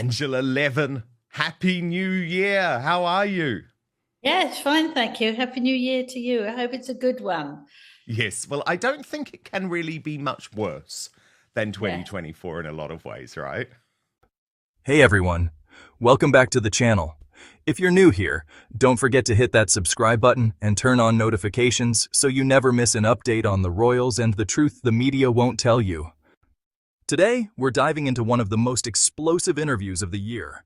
Angela Levin, Happy New Year. How are you? Yes, fine, thank you. Happy New Year to you. I hope it's a good one. Yes, well, I don't think it can really be much worse than Yeah. 2024 in a lot of ways, right? Hey everyone, welcome back to the channel. If you're new here, don't forget to hit that subscribe button and turn on notifications so you never miss an update on the royals and the truth the media won't tell you. Today, we're diving into one of the most explosive interviews of the year.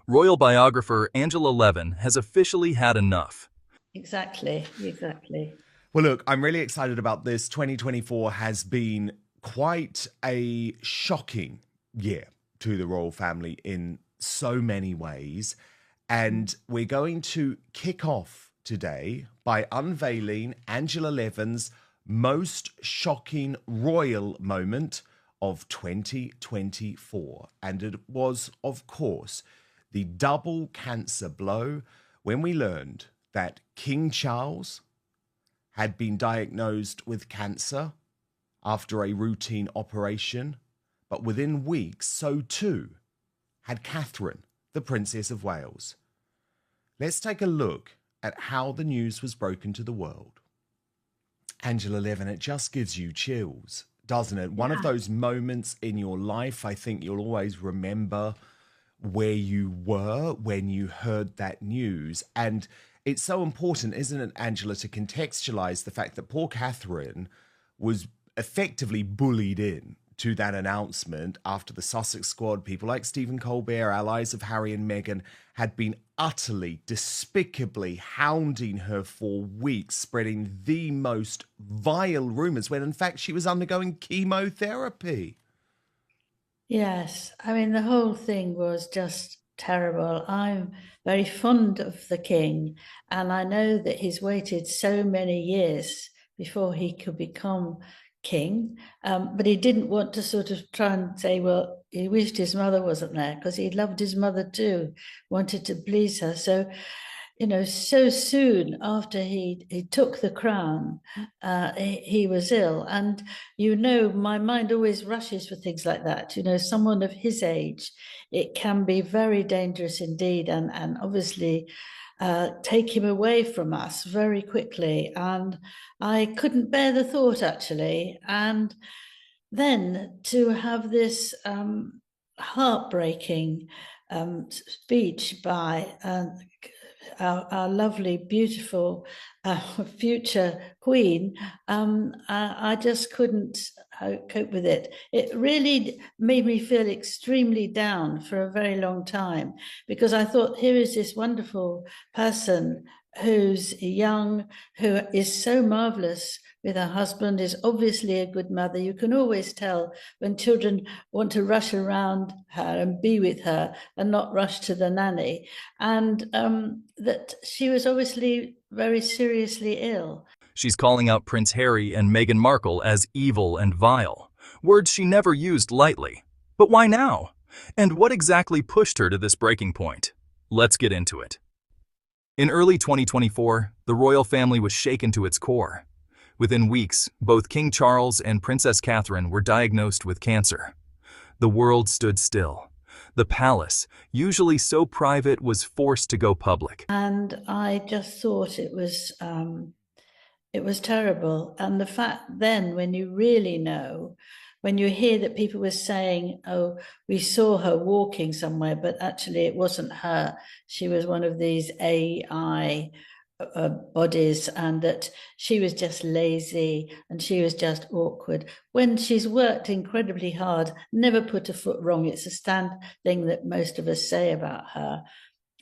Royal biographer Angela Levin has officially had enough. Exactly. Well, look, I'm really excited about this. 2024 has been quite a shocking year to the royal family in so many ways. And we're going to kick off today by unveiling Angela Levin's most shocking royal moment of 2024. And it was, of course, the double cancer blow when we learned that King Charles had been diagnosed with cancer after a routine operation, but within weeks, so too had Catherine, the Princess of Wales. Let's take a look at how the news was broken to the world. Angela Levin, it just gives you chills, doesn't it? One of Yeah. those moments in your life, I think you'll always remember where you were when you heard that news. And it's so important, isn't it, Angela, to contextualize the fact that poor Catherine was effectively bullied in to that announcement after the Sussex Squad, people like Stephen Colbert, allies of Harry and Meghan, had been utterly, despicably hounding her for weeks, spreading the most vile rumours when in fact she was undergoing chemotherapy. Yes. I mean, the whole thing was just terrible. I'm very fond of the king, and I know that he's waited so many years before he could become king. But he didn't want to sort of try and say, well, he wished his mother wasn't there because he loved his mother too, wanted to please her. So so soon after he took the crown, he was ill. And, my mind always rushes for things like that. Someone of his age, it can be very dangerous indeed, and obviously take him away from us very quickly. And I couldn't bear the thought, actually. And then to have this heartbreaking speech by our lovely, beautiful future queen, I just couldn't cope with it. It really made me feel extremely down for a very long time because I thought, here is this wonderful person who's young, who is so marvelous with her husband, is obviously a good mother. You can always tell when children want to rush around her and be with her and not rush to the nanny. And that she was obviously very seriously ill. She's calling out Prince Harry and Meghan Markle as evil and vile, words she never used lightly. But why now? And what exactly pushed her to this breaking point? Let's get into it. In early 2024, the royal family was shaken to its core. Within weeks, both King Charles and Princess Catherine were diagnosed with cancer. The world stood still. The palace, usually so private, was forced to go public. And I just thought it was terrible. And the fact then, when you really know, when you hear that people were saying, oh, we saw her walking somewhere, but actually it wasn't her. She was one of these AI bodies, and that she was just lazy and she was just awkward when she's worked incredibly hard, never put a foot wrong. It's a standard thing that most of us say about her.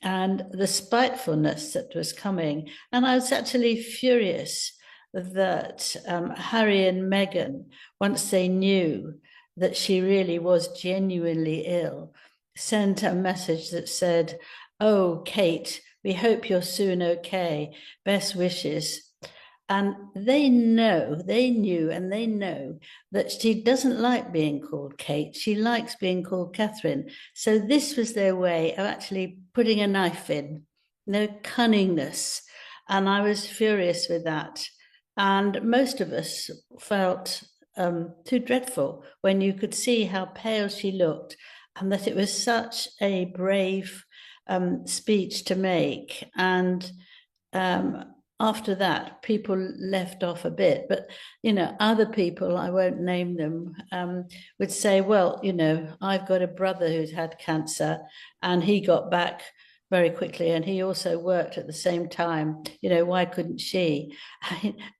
And the spitefulness that was coming. And I was actually furious that Harry and Meghan, once they knew that she really was genuinely ill, sent a message that said, oh, Kate, we hope you're soon okay. Best wishes. And they know that she doesn't like being called Kate. She likes being called Catherine. So this was their way of actually putting a knife in, no cunningness. And I was furious with that. And most of us felt too dreadful when you could see how pale she looked, and that it was such a brave speech to make. And after that, people left off a bit, but, you know, other people, I won't name them, would say, well, you know, I've got a brother who's had cancer and he got back very quickly and he also worked at the same time. You know, why couldn't she?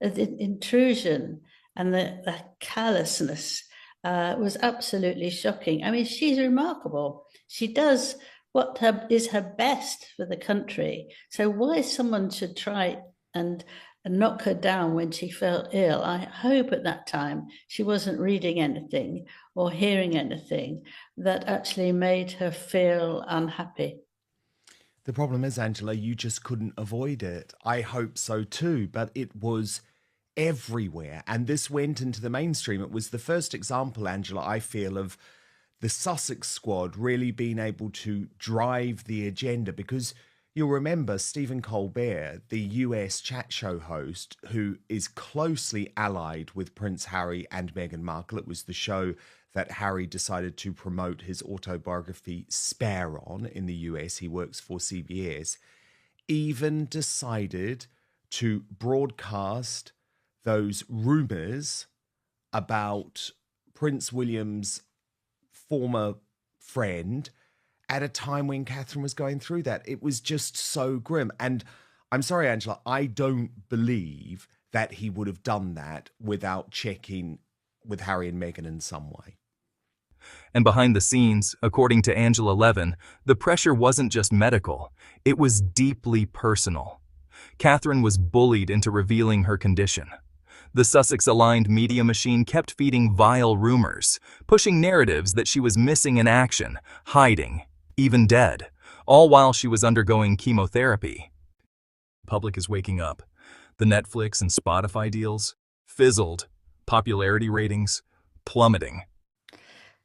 The intrusion and the callousness was absolutely shocking. I mean, she's remarkable. She does what is her best for the country. So why someone should try and knock her down when she felt ill? I hope at that time she wasn't reading anything or hearing anything that actually made her feel unhappy. The problem is, Angela, you just couldn't avoid it. I hope so too, but it was everywhere. And this went into the mainstream. It was the first example, Angela, I feel, of the Sussex squad really being able to drive the agenda, because you'll remember Stephen Colbert, the US chat show host, who is closely allied with Prince Harry and Meghan Markle. It was the show that Harry decided to promote his autobiography Spare on in the US. He works for CBS. Even decided to broadcast those rumours about Prince William's former friend at a time when Catherine was going through that. It was just so grim. And I'm sorry, Angela, I don't believe that he would have done that without checking with Harry and Meghan in some way. And behind the scenes, according to Angela Levin, the pressure wasn't just medical, it was deeply personal. Catherine was bullied into revealing her condition. The Sussex-aligned media machine kept feeding vile rumors, pushing narratives that she was missing in action, hiding, even dead, all while she was undergoing chemotherapy. The public is waking up. The Netflix and Spotify deals fizzled, popularity ratings plummeting.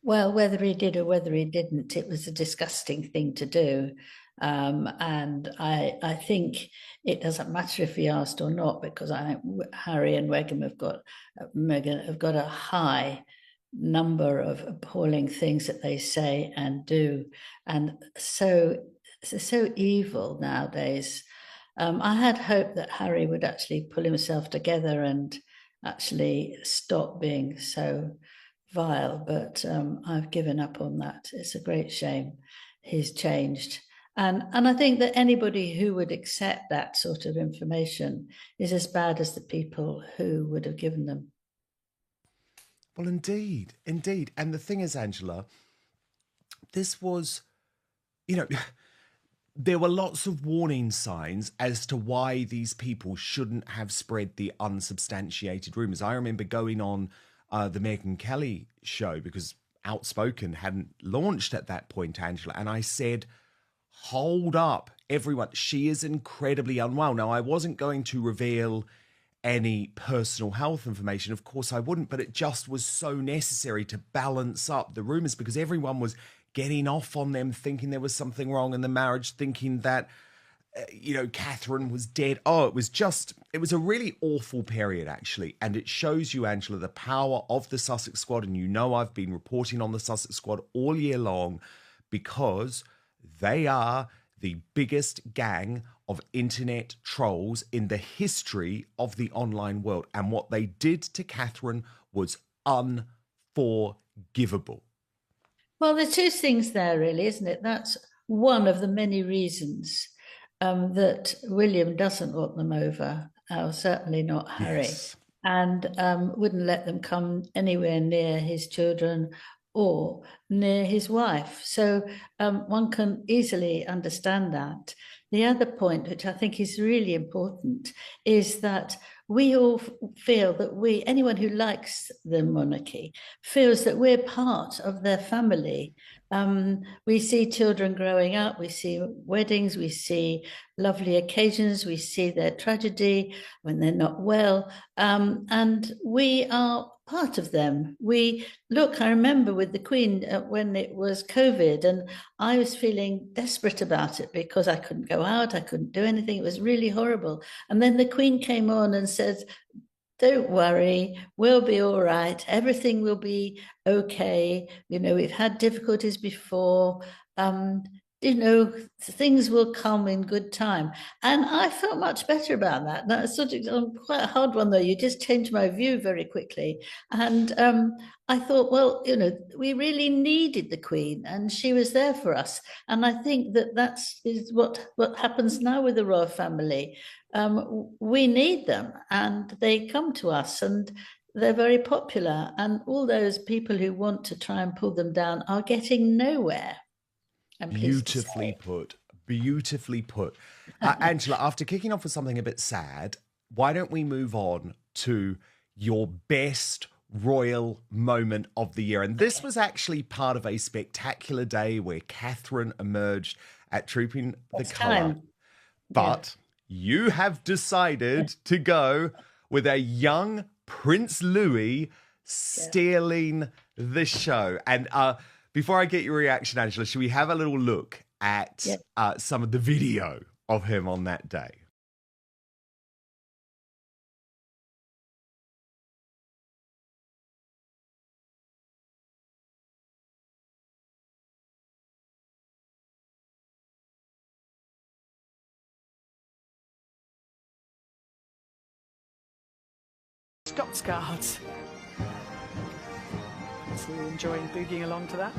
Well, whether he did or whether he didn't, it was a disgusting thing to do. And I think it doesn't matter if he asked or not, because Harry and Meghan have got a high number of appalling things that they say and do, and so evil nowadays. I had hoped that Harry would actually pull himself together and actually stop being so vile, but I've given up on that. It's a great shame he's changed. And I think that anybody who would accept that sort of information is as bad as the people who would have given them. Well, indeed. And the thing is, Angela, this was, you know, there were lots of warning signs as to why these people shouldn't have spread the unsubstantiated rumours. I remember going on the Megyn Kelly show, because Outspoken hadn't launched at that point, Angela, and I said, hold up, everyone, she is incredibly unwell. Now, I wasn't going to reveal any personal health information, of course I wouldn't, but it just was so necessary to balance up the rumours, because everyone was getting off on them, thinking there was something wrong in the marriage, thinking that, you know, Catherine was dead. Oh, it was a really awful period, actually. And it shows you, Angela, the power of the Sussex squad. And you know, I've been reporting on the Sussex squad all year long, because they are the biggest gang of internet trolls in the history of the online world. And what they did to Catherine was unforgivable. Well, there's two things there, really, isn't it? That's one of the many reasons that William doesn't want them over, certainly not Harry, Yes. and wouldn't let them come anywhere near his children or near his wife. So one can easily understand that. The other point, which I think is really important, is that we all feel that anyone who likes the monarchy feels that we're part of their family. We see children growing up, we see weddings, we see lovely occasions, we see their tragedy when they're not well, and we are part of them. I remember with the Queen when it was COVID, and I was feeling desperate about it because I couldn't go out, I couldn't do anything. It was really horrible. And then the Queen came on and said, don't worry, we'll be all right. Everything will be okay. You know, we've had difficulties before. You know, things will come in good time. And I felt much better about that. That's sort of quite a hard one, though. You just changed my view very quickly. And I thought, well, you know, we really needed the Queen, and she was there for us. And I think that is what happens now with the royal family. We need them, and they come to us, and they're very popular. And all those people who want to try and pull them down are getting nowhere. Beautifully put. Beautifully put. Angela, after kicking off with something a bit sad, why don't we move on to your best royal moment of the year? And this was actually part of a spectacular day where Catherine emerged at Trooping the Colour. But you have decided to go with a young Prince Louis stealing the show. And before I get your reaction, Angela, should we have a little look at some of the video of him on that day? Scots Guards. So we're enjoying boogieing along to that.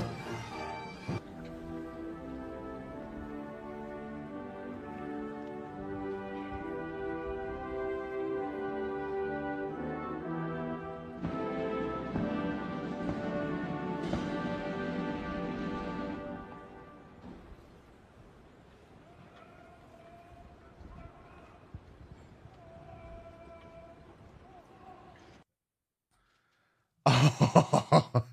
Oh,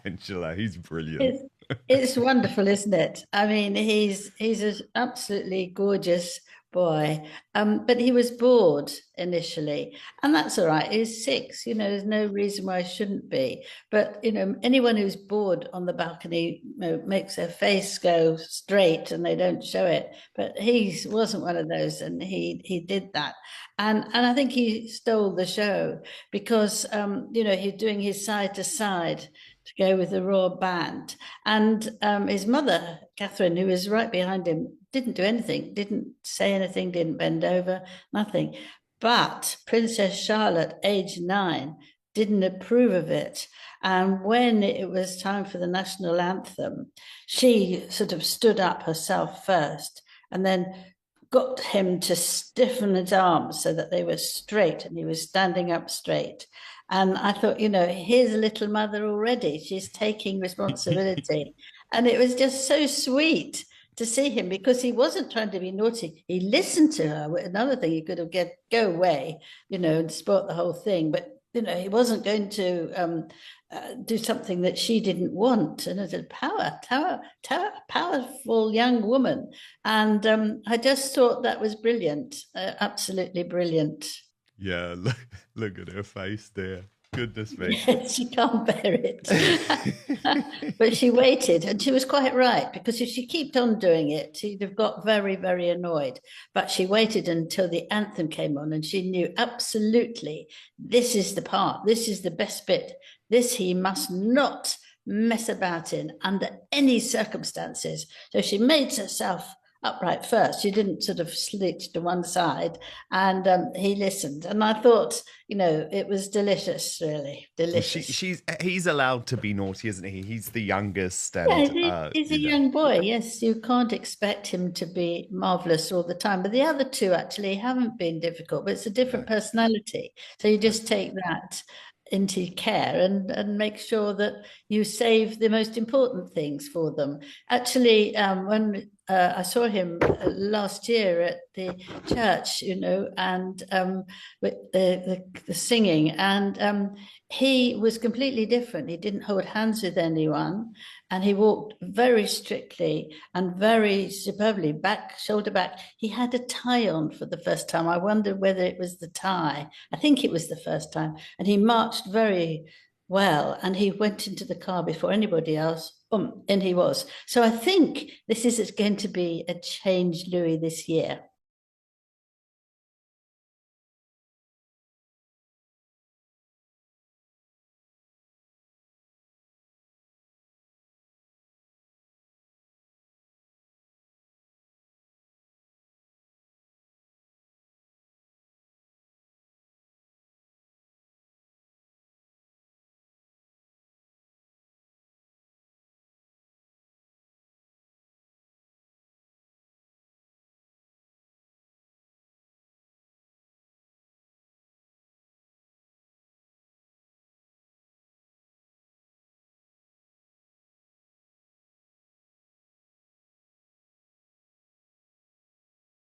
Angela, he's brilliant. It's wonderful, isn't it? I mean, he's an absolutely gorgeous boy, but he was bored initially, and that's all right. He's 6, you know, there's no reason why he shouldn't be. But, you know, anyone who's bored on the balcony, you know, makes their face go straight and they don't show it. But he wasn't one of those, and he did that. And I think he stole the show because, you know, he's doing his side to side to go with the royal band. And his mother, Catherine, who was right behind him, didn't do anything, didn't say anything, didn't bend over, nothing. But Princess Charlotte, age 9, didn't approve of it. And when it was time for the national anthem, she sort of stood up herself first and then got him to stiffen his arms so that they were straight and he was standing up straight. And I thought, you know, here's a little mother already. She's taking responsibility. And it was just so sweet to see him because he wasn't trying to be naughty. He listened to her. Another thing, he could have go away, you know, and spoilt the whole thing. But, you know, he wasn't going to do something that she didn't want. And it's a powerful young woman. And I just thought that was brilliant, absolutely brilliant. Yeah, look at her face there. Goodness me. Yes, she can't bear it. But she waited, and she was quite right, because if she kept on doing it, she'd have got very, very annoyed. But she waited until the anthem came on, and she knew absolutely this is the part, this is the best bit. This he must not mess about in under any circumstances. So she made herself upright first. She didn't sort of slitch to one side, and he listened. And I thought, you know, it was delicious, really delicious. He's allowed to be naughty, isn't he? He's the youngest. And, he's a young boy. Yes, you can't expect him to be marvelous all the time. But the other two actually haven't been difficult. But it's a different personality, so you just take that into care and make sure that you save the most important things for them. Actually, when I saw him last year at the church, you know, and with the singing, and he was completely different. He didn't hold hands with anyone, and he walked very strictly and very superbly, shoulder back. He had a tie on for the first time. I wondered whether it was the tie. I think it was the first time. And he marched very well, and he went into the car before anybody else. And he was. So I think this is going to be a changed Louis this year.